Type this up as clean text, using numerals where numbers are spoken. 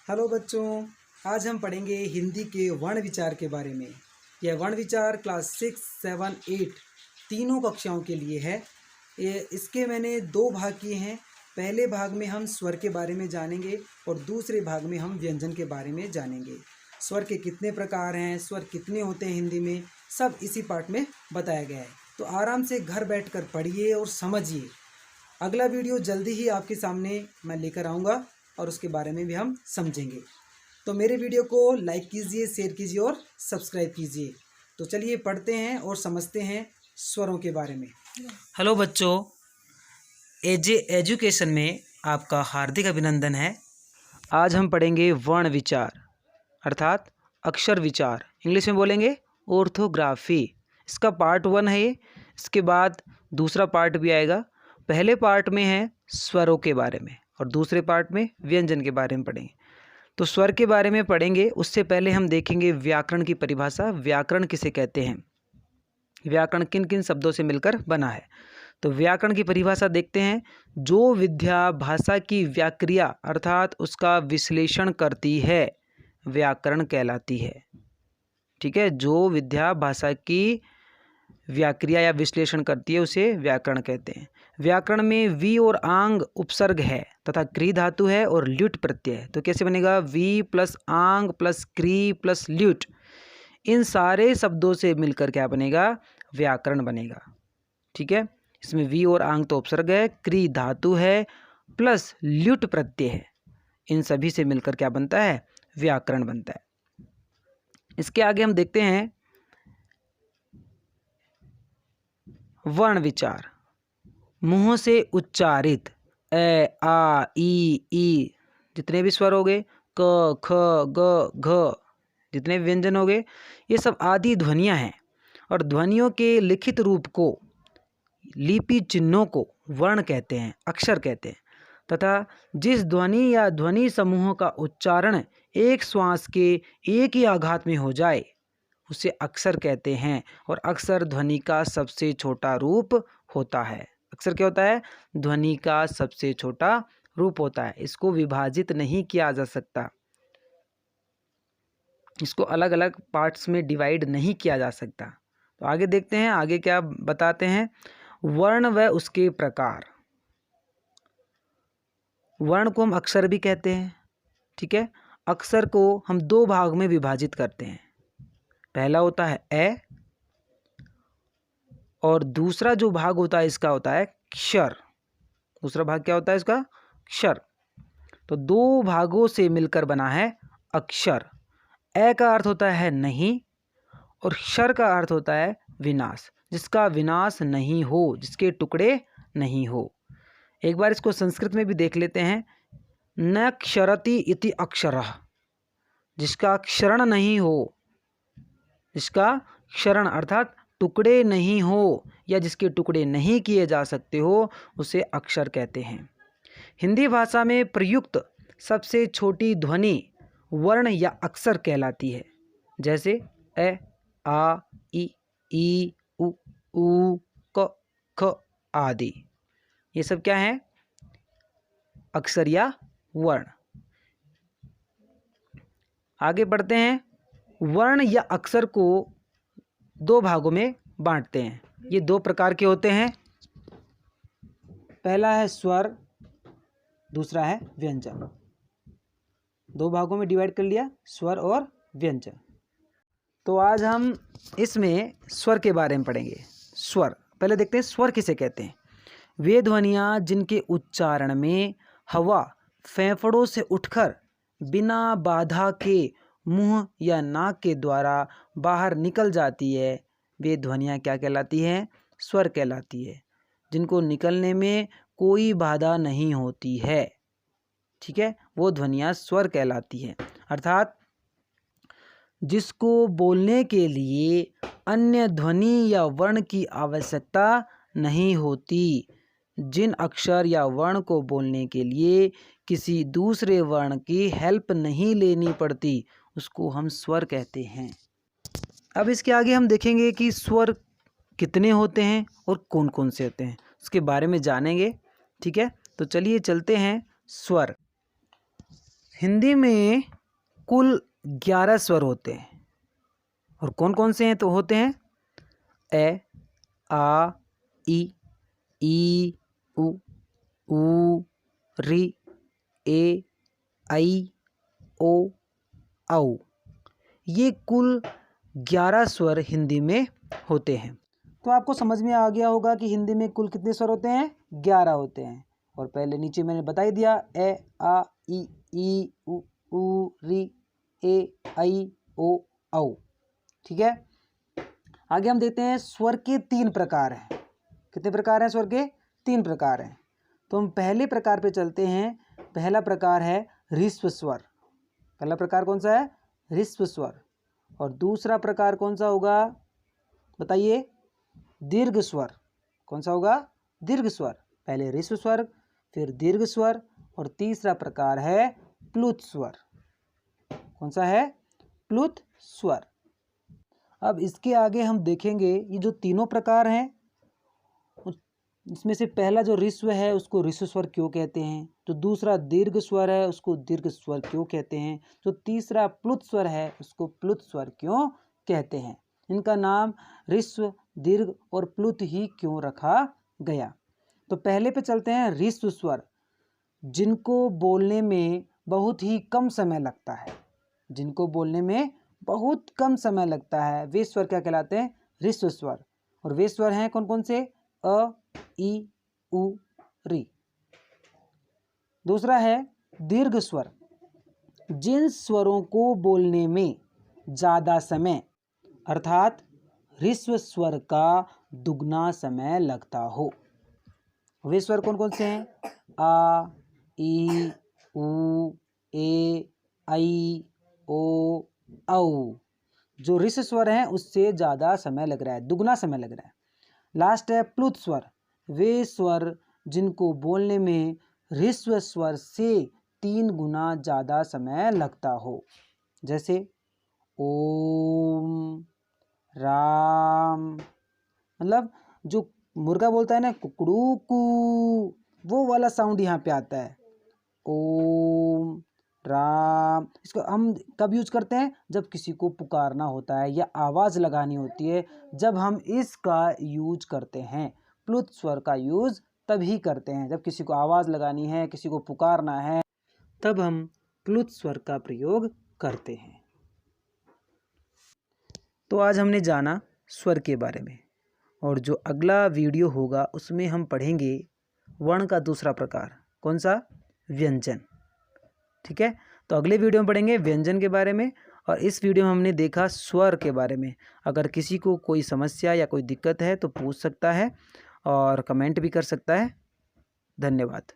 Hello बच्चों, आज हम पढ़ेंगे हिंदी के वर्ण विचार के बारे में। यह वर्ण विचार क्लास 6, 7, 8 तीनों कक्षाओं के लिए है। इसके मैंने 2 भाग किए हैं। पहले भाग में हम स्वर के बारे में जानेंगे और दूसरे भाग में हम व्यंजन के बारे में जानेंगे। स्वर के कितने प्रकार हैं, स्वर कितने होते हैं हिंदी में, सब इसी पार्ट में बताया गया है। तो आराम से घर बैठकर पढ़िए और समझिए। अगला वीडियो जल्दी ही आपके सामने मैं लेकर आऊँगा और उसके बारे में भी हम समझेंगे। तो मेरे वीडियो को लाइक कीजिए, शेयर कीजिए और सब्सक्राइब कीजिए। तो चलिए पढ़ते हैं और समझते हैं स्वरों के बारे में। हेलो बच्चों, एजुकेशन में आपका हार्दिक अभिनंदन है। आज हम पढ़ेंगे वर्ण विचार अर्थात अक्षर विचार। इंग्लिश में बोलेंगे ऑर्थोग्राफी। इसका पार्ट 1 है ये। इसके बाद दूसरा पार्ट भी आएगा। पहले पार्ट में है स्वरों के बारे में और दूसरे पार्ट में व्यंजन के बारे में पढ़ेंगे। तो स्वर के बारे में पढ़ेंगे, उससे पहले हम देखेंगे व्याकरण की परिभाषा। व्याकरण किसे कहते हैं, व्याकरण किन किन शब्दों से मिलकर बना है। तो व्याकरण की परिभाषा देखते हैं। जो विद्या भाषा की व्याक्रिया अर्थात उसका विश्लेषण करती है व्याकरण कहलाती है। ठीक है, जो विद्या भाषा की व्याक्रिया या विश्लेषण करती है उसे व्याकरण कहते हैं। व्याकरण में वी और आंग उपसर्ग है तथा क्री धातु है और ल्युट प्रत्यय है। तो कैसे बनेगा, वी प्लस आंग प्लस क्री प्लस ल्युट, इन सारे शब्दों से मिलकर क्या बनेगा, व्याकरण बनेगा। ठीक है, इसमें वी और आंग तो उपसर्ग है, क्री धातु है प्लस ल्युट प्रत्यय है, इन सभी से मिलकर क्या बनता है, व्याकरण बनता है। इसके आगे हम देखते हैं वर्ण विचार। मुंह से उच्चारित ए आ ई जितने भी स्वर हो गए, क ख ग घ, जितने भी व्यंजन हो गए, ये सब आदि ध्वनियाँ हैं। और ध्वनियों के लिखित रूप को, लिपि चिन्हों को वर्ण कहते हैं, अक्षर कहते हैं। तथा जिस ध्वनि या ध्वनि समूह का उच्चारण एक श्वास के एक ही आघात में हो जाए उसे अक्षर कहते हैं। और अक्षर ध्वनि का सबसे छोटा रूप होता है। अक्षर क्या होता है, ध्वनि का सबसे छोटा रूप होता है। इसको विभाजित नहीं किया जा सकता, इसको अलग अलग पार्ट्स में डिवाइड नहीं किया जा सकता। तो आगे देखते हैं, आगे क्या बताते हैं, वर्ण व उसके प्रकार। वर्ण को हम अक्षर भी कहते हैं। ठीक है, अक्षर को हम 2 भाग में विभाजित करते हैं। पहला होता है ए और दूसरा जो भाग होता है इसका होता है क्षर। दूसरा भाग क्या होता है इसका, क्षर। तो 2 भागों से मिलकर बना है अक्षर। ए का अर्थ होता है नहीं और क्षर का अर्थ होता है विनाश, जिसका विनाश नहीं हो, जिसके टुकड़े नहीं हो। एक बार इसको संस्कृत में भी देख लेते हैं। न क्षरति इति अक्षरः, जिसका क्षरण नहीं हो, जिसका क्षरण अर्थात टुकड़े नहीं हो या जिसके टुकड़े नहीं किए जा सकते हो उसे अक्षर कहते हैं। हिंदी भाषा में प्रयुक्त सबसे छोटी ध्वनि वर्ण या अक्षर कहलाती है। जैसे ए आ ई उ क ख आदि, ये सब क्या है, अक्षर या वर्ण। आगे बढ़ते हैं। वर्ण या अक्षर को 2 भागों में बांटते हैं। ये 2 प्रकार के होते हैं। पहला है स्वर, दूसरा है व्यंजन। 2 भागों में डिवाइड कर लिया, स्वर और व्यंजन। तो आज हम इसमें स्वर के बारे में पढ़ेंगे। स्वर पहले देखते हैं, स्वर किसे कहते हैं। वे ध्वनियाँ जिनके उच्चारण में हवा फेफड़ों से उठकर बिना बाधा के मुंह या नाक के द्वारा बाहर निकल जाती है, वे ध्वनियाँ क्या कहलाती हैं, स्वर कहलाती है। जिनको निकलने में कोई बाधा नहीं होती है, ठीक है, वो ध्वनियाँ स्वर कहलाती हैं। अर्थात जिसको बोलने के लिए अन्य ध्वनि या वर्ण की आवश्यकता नहीं होती, जिन अक्षर या वर्ण को बोलने के लिए किसी दूसरे वर्ण की हेल्प नहीं लेनी पड़ती, उसको हम स्वर कहते हैं। अब इसके आगे हम देखेंगे कि स्वर कितने होते हैं और कौन कौन से होते हैं, उसके बारे में जानेंगे। ठीक है, तो चलिए चलते हैं। स्वर हिंदी में कुल 11 स्वर होते हैं और कौन कौन से हैं तो होते हैं ए, आ, ई, उ, री, ए, आई, ओ, औ। ये कुल 11 स्वर हिंदी में होते हैं। तो आपको समझ में आ गया होगा कि हिंदी में कुल कितने स्वर होते हैं? 11 होते हैं। और पहले नीचे मैंने बता ही दिया, ए, आ, ई, उ, री, ए, आई, ओ, औ। ठीक है, आगे हम देखते हैं स्वर के 3 प्रकार हैं। कितने प्रकार हैं स्वर के? 3 प्रकार हैं। तो हम पहले प्रकार पे चलते हैं। पहला प्रकार है ह्रस्व स्वर। पहला प्रकार कौन सा है? ह्रस्व स्वर। और दूसरा प्रकार कौन सा होगा बताइए? दीर्घ स्वर। कौन सा होगा? दीर्घ स्वर। पहले ह्रस्व स्वर, फिर दीर्घ स्वर, और तीसरा प्रकार है प्लुत स्वर। कौन सा है? प्लुत स्वर। अब इसके आगे हम देखेंगे ये जो तीनों प्रकार हैं, इसमें से पहला जो ह्रस्व है उसको ह्रस्व स्वर क्यों कहते हैं, जो दूसरा दीर्घ स्वर है उसको दीर्घ स्वर क्यों कहते हैं, जो तीसरा प्लुत स्वर है उसको प्लुत स्वर क्यों कहते हैं। इनका नाम ह्रस्व, दीर्घ और प्लुत ही क्यों रखा गया। तो पहले पे चलते हैं ह्रस्व स्वर, जिनको बोलने में बहुत ही कम समय लगता है। जिनको बोलने में बहुत कम समय लगता है वे स्वर क्या कहलाते हैं? ह्रस्व स्वर। और वे स्वर हैं कौन कौन से? अ, ई, उ, री। दूसरा है दीर्घ स्वर, जिन स्वरों को बोलने में ज़्यादा समय अर्थात ह्रस्व स्वर का दुगना समय लगता हो। वे स्वर कौन कौन से हैं? आ, ई, उ, ए, आई, ओ, औ। जो ह्रस्व स्वर हैं उससे ज़्यादा समय लग रहा है, दुगना समय लग रहा है। लास्ट है प्लुत स्वर, वे स्वर जिनको बोलने में ह्रस्व स्वर से 3 गुना ज़्यादा समय लगता हो। जैसे ओम, राम, मतलब जो मुर्गा बोलता है ना कुकड़ू कू, वो वाला साउंड यहाँ पे आता है। ओम, राम। इसको हम कब यूज करते हैं? जब किसी को पुकारना होता है या आवाज़ लगानी होती है, जब हम इसका यूज करते हैं। प्लुत स्वर का यूज तभी करते हैं जब किसी को आवाज़ लगानी है, किसी को पुकारना है, तब हम प्लुत स्वर का प्रयोग करते हैं। तो आज हमने जाना स्वर के बारे में, और जो अगला वीडियो होगा उसमें हम पढ़ेंगे वर्ण का दूसरा प्रकार। कौन सा? व्यंजन। ठीक है, तो अगले वीडियो में पढ़ेंगे व्यंजन के बारे में, और इस वीडियो में हमने देखा स्वर के बारे में। अगर किसी को कोई समस्या या कोई दिक्कत है तो पूछ सकता है और कमेंट भी कर सकता है। धन्यवाद।